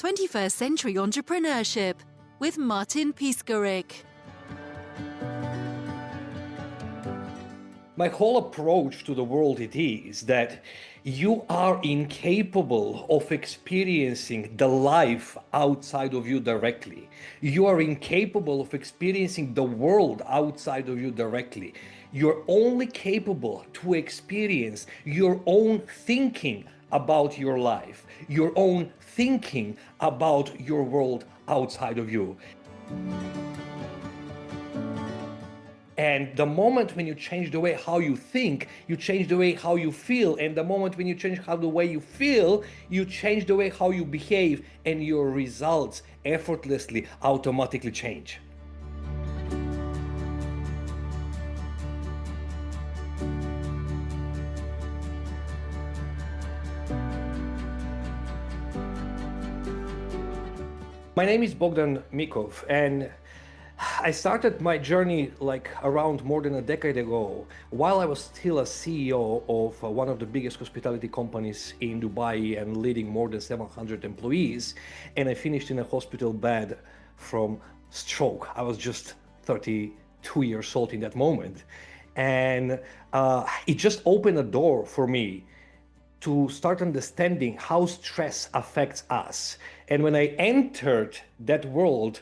21st Century Entrepreneurship with Martin Piskarik. My whole approach to the world it is that you are incapable of experiencing the life outside of you directly. You are incapable of experiencing the world outside of you directly. You're only capable to experience your own thinking about your life, your own thinking about your world outside of you. And the moment when you change the way how you think, you change the way how you feel. And the moment when you change the way you feel, you change the way how you behave, and your results effortlessly, automatically change. My name is Bogdan Micov, and I started my journey like around more than a decade ago, while I was still a CEO of one of the biggest hospitality companies in Dubai and leading more than 700 employees. And I finished in a hospital bed from stroke. I was just 32 years old in that moment. And it just opened a door for me to start understanding how stress affects us. And when I entered that world,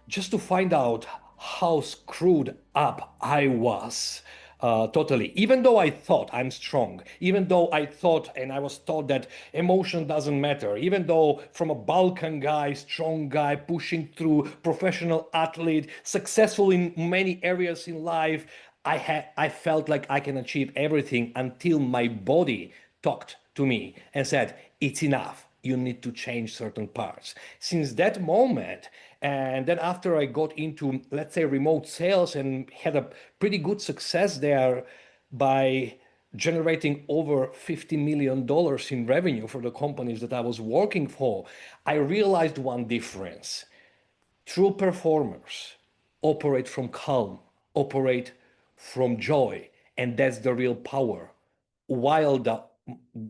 just to find out how screwed up I was totally. Even though I thought I'm strong, even though I thought and I was taught that emotion doesn't matter, even though from a Balkan guy, strong guy, pushing through, professional athlete, successful in many areas in life, I felt like I can achieve everything until my body talked to me and said, it's enough. You need to change certain parts. Since that moment, and then after I got into, let's say, remote sales and had a pretty good success there by generating over $50 million in revenue for the companies that I was working for, I realized one difference. True performers operate from calm, operate from joy, and that's the real power. While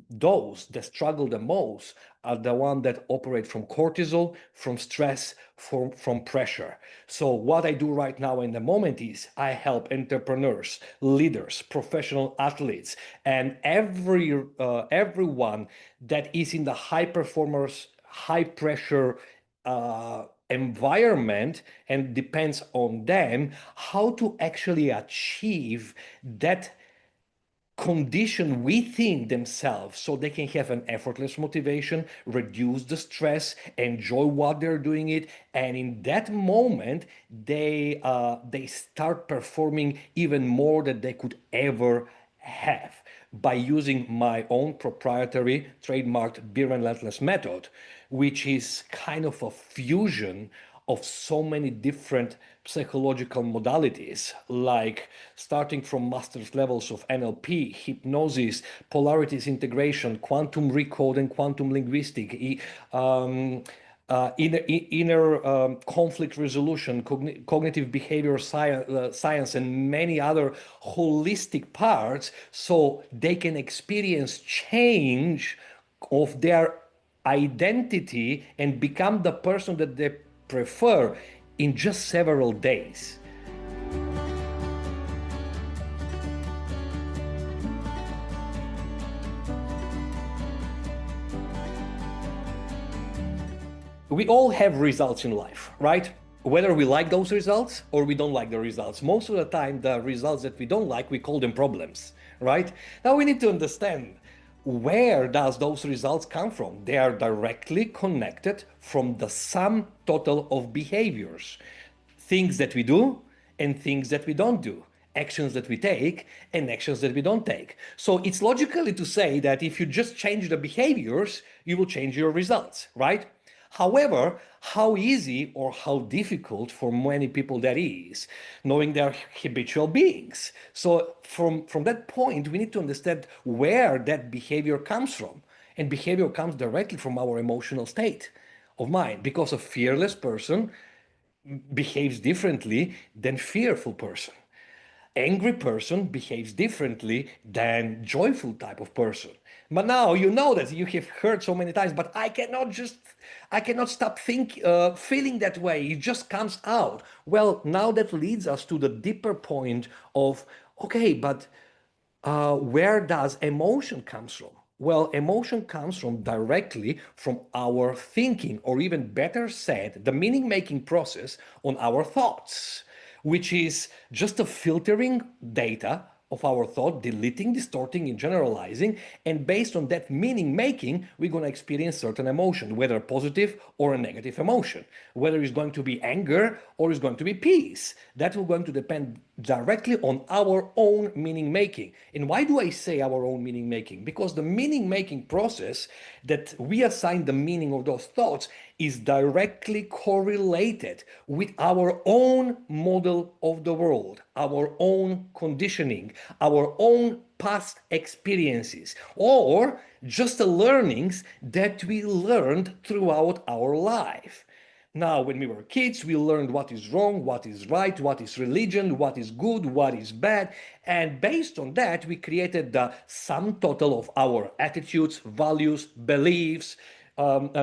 those that struggle the most are the ones that operate from cortisol, from stress, from pressure. So what I do right now in the moment is I help entrepreneurs, leaders, professional athletes, and everyone that is in the high performers, high pressure environment, and depends on them how to actually achieve that condition within themselves so they can have an effortless motivation, reduce the stress, enjoy what they're doing it, and in that moment they start performing even more than they could ever have by using my own proprietary trademarked Be Relentless method, which is kind of a fusion of so many different psychological modalities, like starting from master's levels of NLP, hypnosis, polarities integration, quantum recode and quantum linguistic, inner conflict resolution, cognitive behavioral science, and many other holistic parts, so they can experience change of their identity and become the person that they prefer in just several days. We all have results in life, right? Whether we like those results or we don't like the results. Most of the time, the results that we don't like, we call them problems, right? Now we need to understand, where does those results come from? They are directly connected from the sum total of behaviors, things that we do and things that we don't do, actions that we take and actions that we don't take. So it's logically to say that if you just change the behaviors, you will change your results, right? However, how easy or how difficult for many people that is, knowing they're habitual beings. So from that point, we need to understand where that behavior comes from. And behavior comes directly from our emotional state of mind, because a fearless person behaves differently than fearful person. Angry person behaves differently than joyful type of person. But now you know that you have heard so many times, but I cannot stop feeling that way. It just comes out. Well, now that leads us to the deeper point of, okay, but where does emotion comes from? Well, emotion comes from directly from our thinking, or even better said, the meaning making process on our thoughts, which is just a filtering data of our thought, deleting, distorting, and generalizing. And based on that meaning making, we're going to experience certain emotion, whether a positive or a negative emotion, whether it's going to be anger or it's going to be peace. That will going to depend directly on our own meaning making. And why do I say our own meaning making? Because the meaning making process that we assign the meaning of those thoughts is directly correlated with our own model of the world, our own conditioning, our own past experiences, or just the learnings that we learned throughout our life. Now, when we were kids, we learned what is wrong, what is right, what is religion, what is good, what is bad. And based on that, we created the sum total of our attitudes, values, beliefs,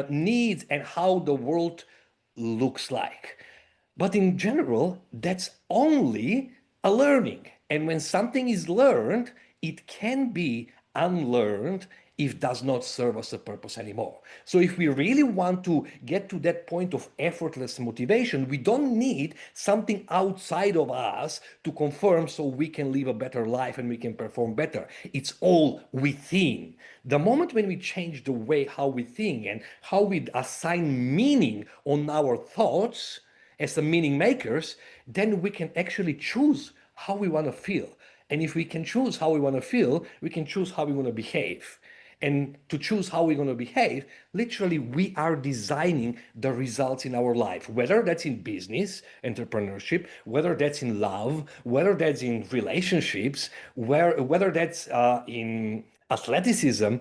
needs, and how the world looks like. But in general, that's only a learning. And when something is learned, it can be unlearned if it does not serve us a purpose anymore. So if we really want to get to that point of effortless motivation, we don't need something outside of us to confirm so we can live a better life and we can perform better. It's all within. The moment when we change the way how we think and how we assign meaning on our thoughts, as the meaning makers, then we can actually choose how we want to feel. And if we can choose how we want to feel, we can choose how we want to behave. And to choose how we're going to behave, literally, we are designing the results in our life, whether that's in business, entrepreneurship, whether that's in love, whether that's in relationships, whether that's in athleticism,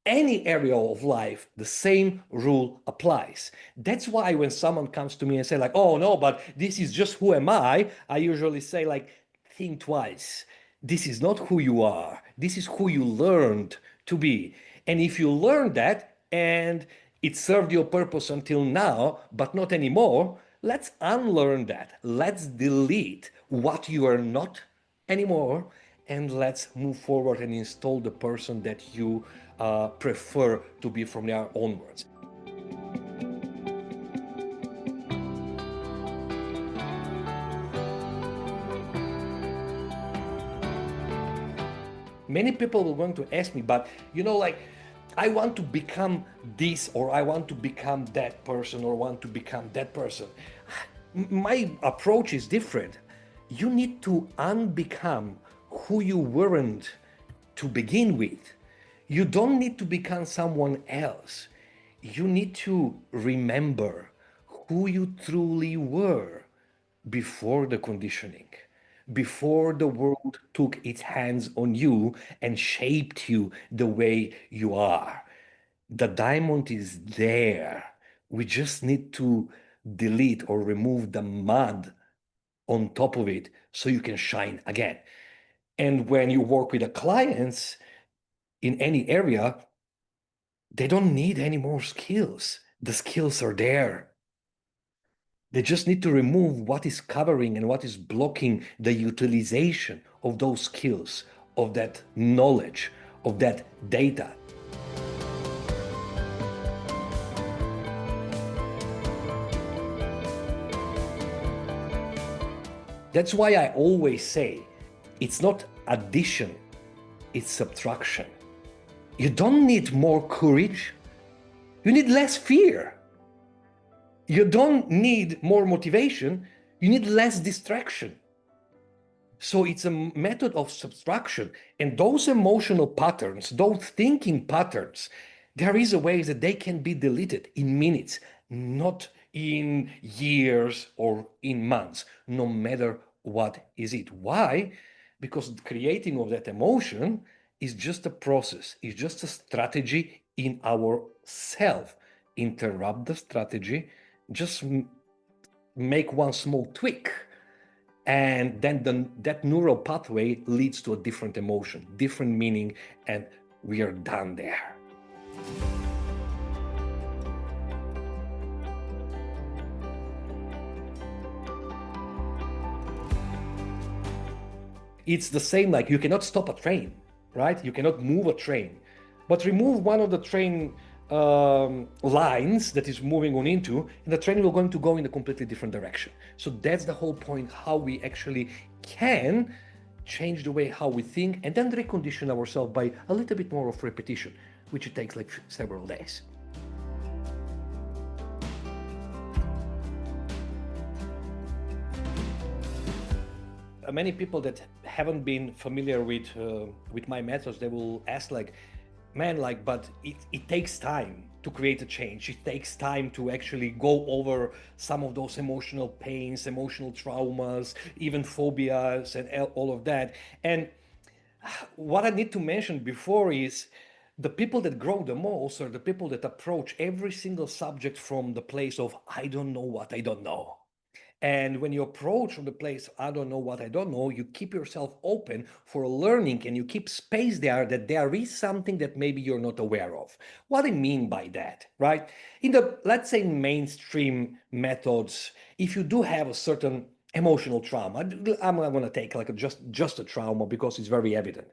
any area of life, the same rule applies. That's why when someone comes to me and say like, oh no, but this is just who am I usually say like, think twice. This is not who you are. This is who you learned to be. And if you learn that and it served your purpose until now, but not anymore, let's unlearn that. Let's delete what you are not anymore, and let's move forward and install the person that you prefer to be from there onwards. Many people will going to ask me, but like, I want to become this, or I want to become that person, or want to become that person. My approach is different. You need to unbecome who you weren't to begin with. You don't need to become someone else. You need to remember who you truly were before the conditioning, before the world took its hands on you and shaped you the way you are. The diamond is there. We just need to delete or remove the mud on top of it so you can shine again. And when you work with the clients in any area, they don't need any more skills. The skills are there. They just need to remove what is covering and what is blocking the utilization of those skills, of that knowledge, of that data. That's why I always say it's not addition, it's subtraction. You don't need more courage, you need less fear. You don't need more motivation, you need less distraction. So it's a method of subtraction. And those emotional patterns, those thinking patterns, there is a way that they can be deleted in minutes, not in years or in months, no matter what is it. Why? Because the creating of that emotion is just a process, it's just a strategy in our self. Interrupt the strategy, just make one small tweak, And then that neural pathway leads to a different emotion, different meaning, and we are done there. It's the same, like you cannot stop a train, right? You cannot move a train, but remove one of the train lines that is moving on into, and the train will going to go in a completely different direction. So that's the whole point, how we actually can change the way how we think and then recondition ourselves by a little bit more of repetition, which it takes like several days. Many people that haven't been familiar with my methods, they will ask like, man, like, but it takes time to create a change. It takes time to actually go over some of those emotional pains, emotional traumas, even phobias and all of that. And what I need to mention before is the people that grow the most are the people that approach every single subject from the place of, I don't know what I don't know. And when you approach from the place, I don't know what I don't know, you keep yourself open for learning and you keep space there that there is something that maybe you're not aware of. What I mean by that, right? In the, let's say, mainstream methods, if you do have a certain emotional trauma, I'm going to take like just a trauma because it's very evident.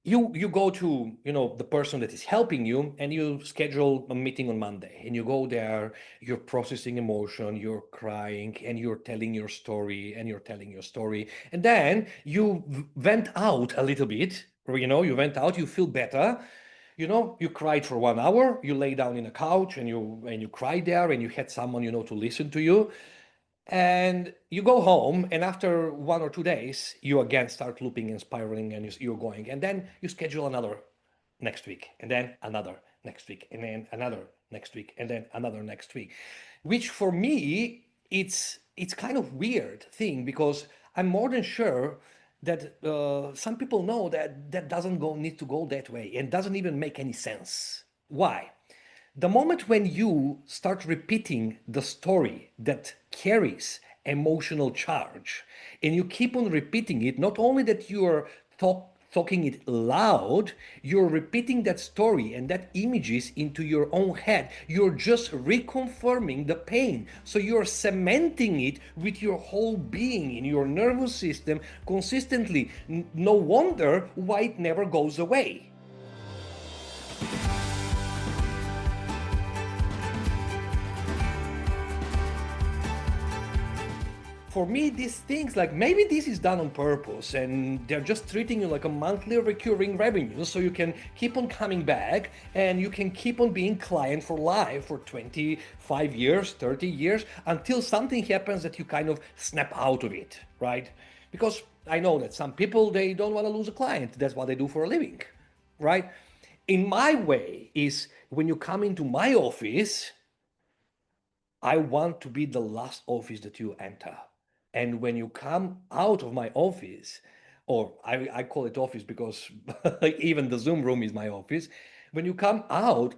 You go to the person that is helping you and you schedule a meeting on Monday and you go there, you're processing emotion, you're crying and you're telling your story and then you vent out a little bit, you vent out, you feel better. You cried for 1 hour, you lay down in a couch and you cried there and you had someone to listen to you, and you go home, and after 1 or 2 days you again start looping and spiraling, and you're going, and then you schedule another next week, and then another next week, and then another next week, and then another next week, which for me it's kind of weird thing, because I'm more than sure that some people know that that doesn't need to go that way and doesn't even make any sense. Why? The moment when you start repeating the story that carries emotional charge and you keep on repeating it, not only that you're talking it loud, you're repeating that story and that images into your own head. You're just reconfirming the pain. So you're cementing it with your whole being in your nervous system consistently. No wonder why it never goes away. For me, these things, like, maybe this is done on purpose and they're just treating you like a monthly recurring revenue so you can keep on coming back and you can keep on being client for life for 25 years, 30 years, until something happens that you kind of snap out of it, right? Because I know that some people, they don't want to lose a client. That's what they do for a living, right? In my way is, when you come into my office, I want to be the last office that you enter. And when you come out of my office, or I call it office because even the Zoom room is my office. When you come out,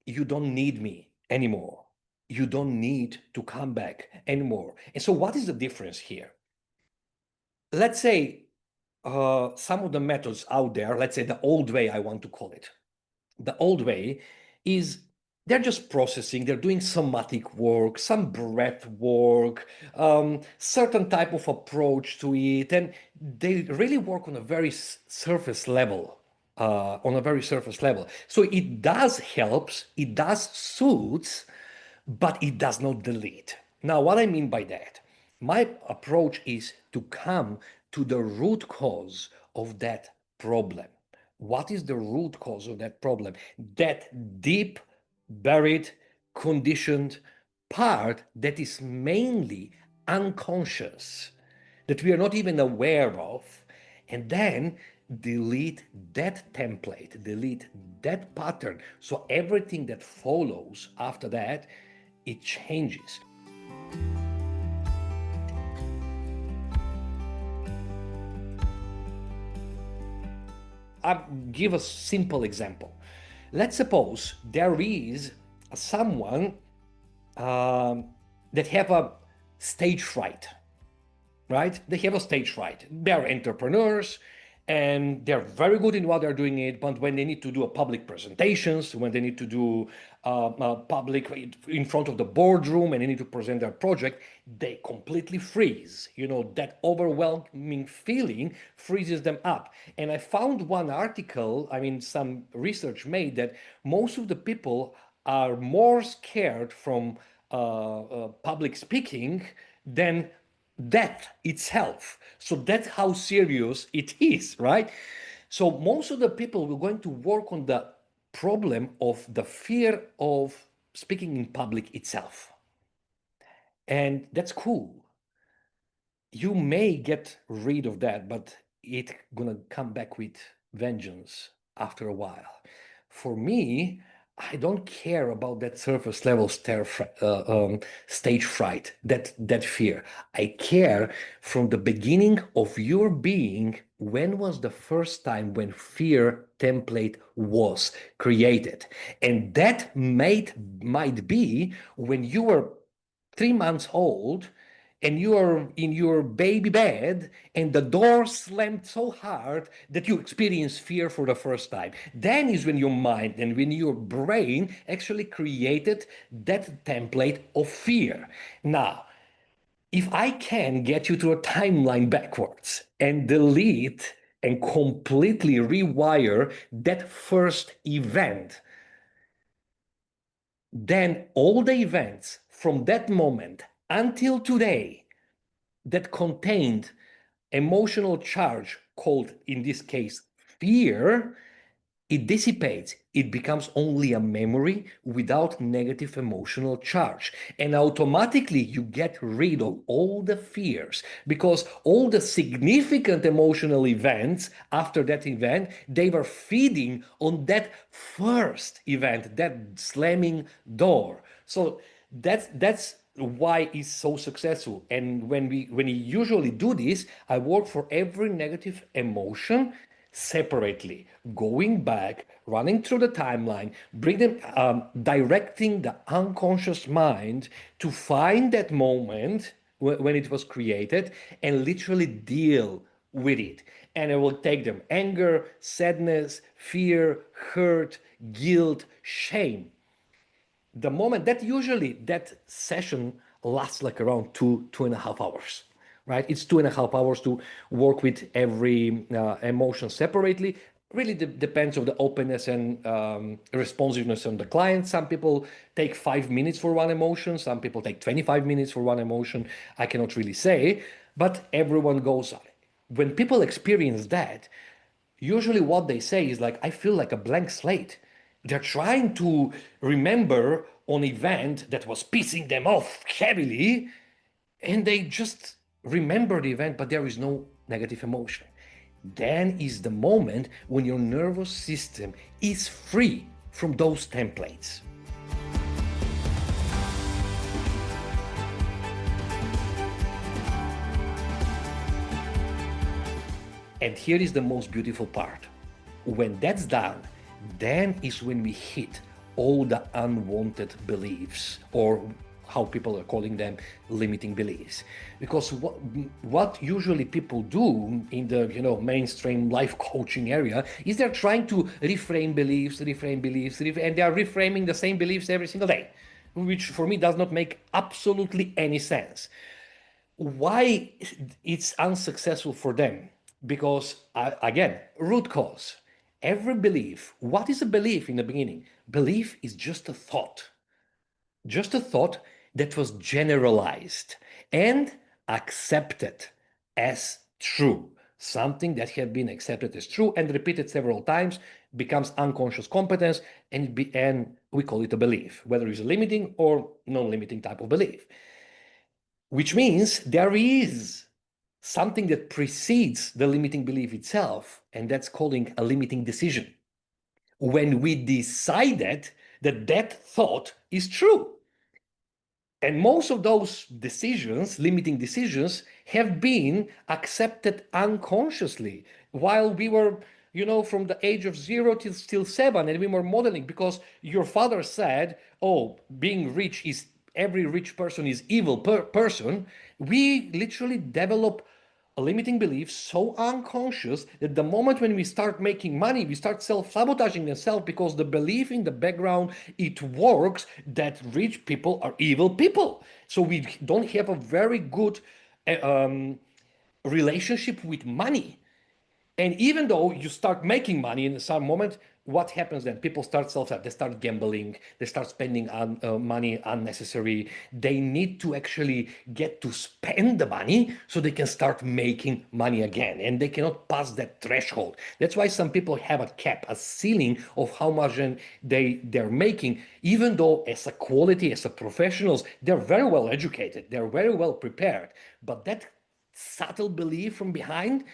you don't need me anymore. You don't need to come back anymore. And so what is the difference here? Let's say some of the methods out there, let's say the old way, I want to call it. The old way is, they're just processing, they're doing somatic work, some breath work, certain type of approach to it, and they really work on a very surface level. So it does helps, it does soothes, but it does not delete. Now, what I mean by that, my approach is to come to the root cause of that problem. What is the root cause of that problem? That deep, buried, conditioned part that is mainly unconscious, that we are not even aware of, and then delete that template, delete that pattern. So everything that follows after that, it changes. I'll give a simple example. Let's suppose there is someone that have a stage fright. right? They have a stage fright. They're entrepreneurs and they're very good in what they're doing it, but when they need to do a public presentations, when they need to do public in front of the boardroom and they need to present their project, they completely freeze. You know, that overwhelming feeling freezes them up. And I found one article, I mean, some research made that most of the people are more scared from public speaking than death itself. So that's how serious it is, right? So most of the people were going to work on the problem of the fear of speaking in public itself. And that's cool. You may get rid of that, but it's gonna come back with vengeance after a while. For me, I don't care about that surface level stage fright, that fear. I care from the beginning of your being. When was the first time when fear template was created? And that might be when you were 3 months old and you are in your baby bed and the door slammed so hard that you experience fear for the first time. Then is when your mind and when your brain actually created that template of fear. Now, if I can get you to a timeline backwards and delete and completely rewire that first event, then all the events from that moment until today that contained emotional charge called, in this case, fear, it dissipates. It becomes only a memory without negative emotional charge. And automatically you get rid of all the fears because all the significant emotional events after that event, they were feeding on that first event, that slamming door. So that's why it's so successful. And when we usually do this, I work for every negative emotion separately, going back, running through the timeline, bring them, directing the unconscious mind to find that moment when it was created and literally deal with it. And it will take them anger, sadness, fear, hurt, guilt, shame. The moment that usually that session lasts like around 2.5 hours, right? It's 2.5 hours to work with every emotion separately. Really depends on the openness and responsiveness on the client. Some people take 5 minutes for one emotion, some people take 25 minutes for one emotion. I cannot really say, but everyone goes on it. When people experience that, usually what they say is like, I feel like a blank slate. They're trying to remember an event that was pissing them off heavily, and they just remember the event, but there is no negative emotion. Then is the moment when your nervous system is free from those templates. And here is the most beautiful part. When that's done, then is when we hit all the unwanted beliefs, or how people are calling them, limiting beliefs. Because what usually people do in the mainstream life coaching area is they're trying to reframe beliefs, and they are reframing the same beliefs every single day, which for me does not make absolutely any sense. Why it's unsuccessful for them? Because again, root cause. Every belief, what is a belief in the beginning? Belief is just a thought that was generalized and accepted as true. Something that had been accepted as true and repeated several times becomes unconscious competence, and we call it a belief, whether it's a limiting or non-limiting type of belief. Which means there is something that precedes the limiting belief itself, and that's calling a limiting decision. When we decided that that thought is true. And most of those decisions, limiting decisions, have been accepted unconsciously while we were, from the age of 0 till 7, and we were modeling because your father said, oh, being rich is, every rich person is evil person. We literally develop a limiting belief so unconscious that the moment when we start making money, we start self-sabotaging themselves because the belief in the background, it works, that rich people are evil people. So we don't have a very good relationship with money. And even though you start making money in some moment, what happens then? People start they start gambling, they start spending money unnecessary. They need to actually get to spend the money so they can start making money again. And they cannot pass that threshold. That's why some people have a cap, a ceiling of how much they're making, even though as a quality, as a professionals, they're very well educated, they're very well prepared. But that subtle belief from behind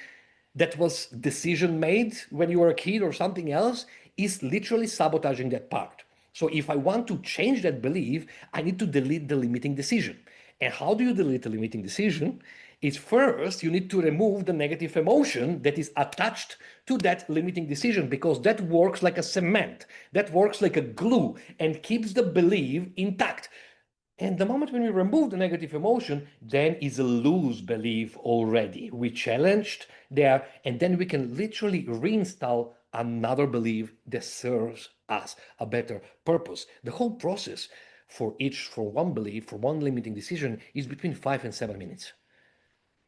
that was decision made when you were a kid or something else is literally sabotaging that part. So if I want to change that belief, I need to delete the limiting decision. And how do you delete the limiting decision? Is first you need to remove the negative emotion that is attached to that limiting decision, because that works like a cement, that works like a glue and keeps the belief intact. And the moment when we remove the negative emotion, then is a loose belief already. We challenged there, and then we can literally reinstall another belief that serves us a better purpose. The whole process for one belief, for one limiting decision, is between 5 and 7 minutes.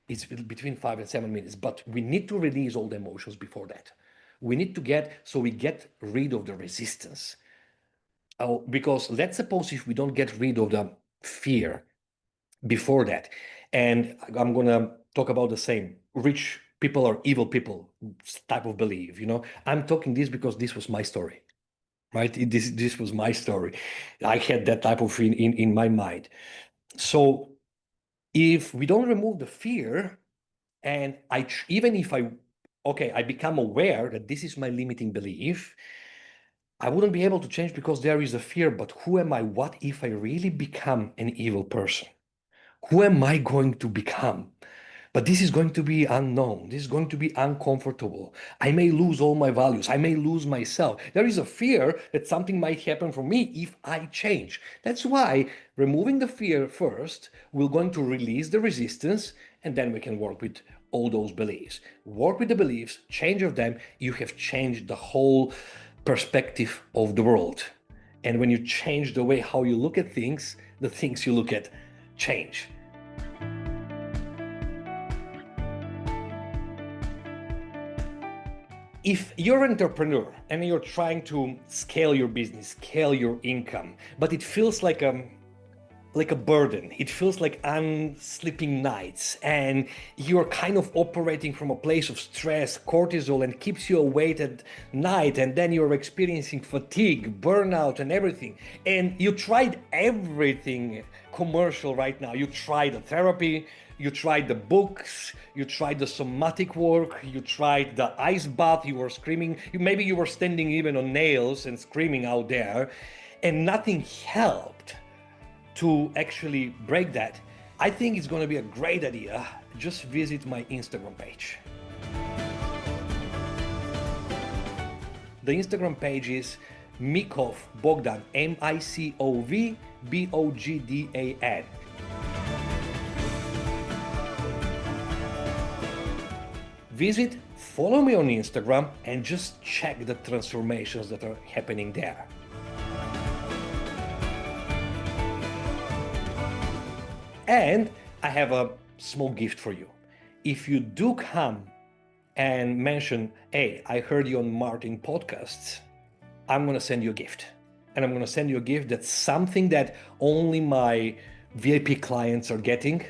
It's between 5 and 7 minutes, but we need to release all the emotions before that. We need to we get rid of the resistance. Oh, because let's suppose if we don't get rid of the fear before that, and I'm gonna talk about the same rich people are evil people type of belief. I'm talking this because this was my story, right? This was my story. I had that type of in my mind. So if we don't remove the fear, and even if I become aware that this is my limiting belief, I wouldn't be able to change because there is a fear. But who am I? What if I really become an evil person? Who am I going to become? But this is going to be unknown. This is going to be uncomfortable. I may lose all my values. I may lose myself. There is a fear that something might happen for me if I change. That's why removing the fear first, we're going to release the resistance, and then we can work with all those beliefs. Work with the beliefs, change of them. You have changed the whole perspective of the world. And when you change the way how you look at things, the things you look at change. If you're an entrepreneur and you're trying to scale your business, scale your income, but it feels like a burden, it feels like unsleeping nights, and you're kind of operating from a place of stress, cortisol, and keeps you awake at night, and then you're experiencing fatigue, burnout, and everything, and you tried everything commercial right now. You tried the therapy, you tried the books, you tried the somatic work, you tried the ice bath, you were screaming, maybe you were standing even on nails and screaming out there, and nothing helped to actually break that. I think it's going to be a great idea. Just visit my Instagram page. The Instagram page is Micov Bogdan, Micov Bogdan. Visit, follow me on Instagram, and just check the transformations that are happening there. And I have a small gift for you. If you do come and mention, hey, I heard you on Martin podcasts, I'm going to send you a gift. And I'm going to send you a gift that's something that only my VIP clients are getting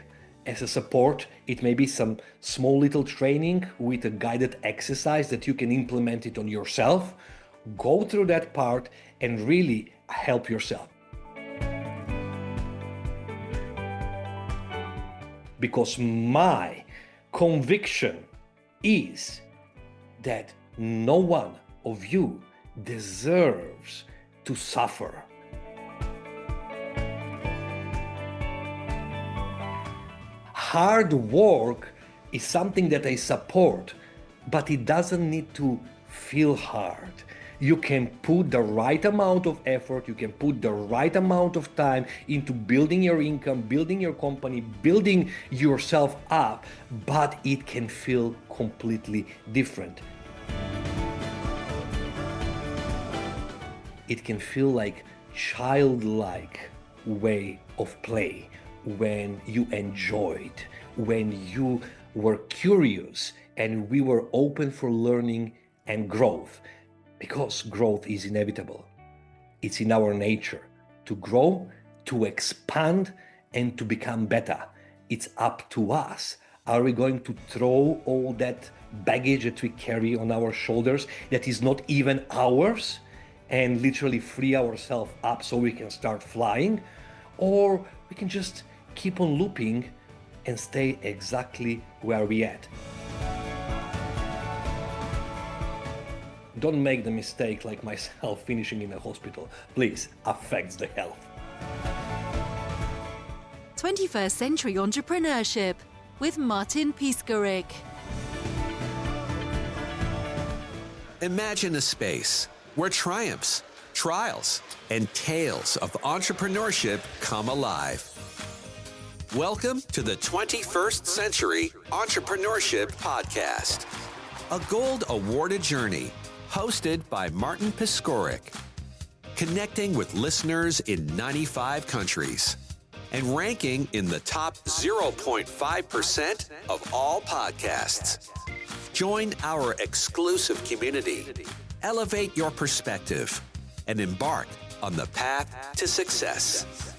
as a support. It may be some small little training with a guided exercise that you can implement it on yourself. Go through that part and really help yourself. Because my conviction is that no one of you deserves to suffer. Hard work is something that I support, but it doesn't need to feel hard. You can put the right amount of effort, you can put the right amount of time into building your income, building your company, building yourself up, but it can feel completely different. It can feel like childlike way of play when you enjoyed, when you were curious and we were open for learning and growth, because growth is inevitable. It's in our nature to grow, to expand, and to become better. It's up to us. Are we going to throw all that baggage that we carry on our shoulders that is not even ours and literally free ourselves up so we can start flying? Or we can just keep on looping and stay exactly where we at. Don't make the mistake like myself finishing in a hospital. Please, affects the health. 21st Century Entrepreneurship with Martin Piskarik. Imagine a space where triumphs, trials, and tales of entrepreneurship come alive. Welcome to the 21st Century Entrepreneurship Podcast, a gold awarded journey hosted by Martin Piskarik, connecting with listeners in 95 countries and ranking in the top 0.5% of all podcasts. Join our exclusive community, elevate your perspective, and embark on the path to success.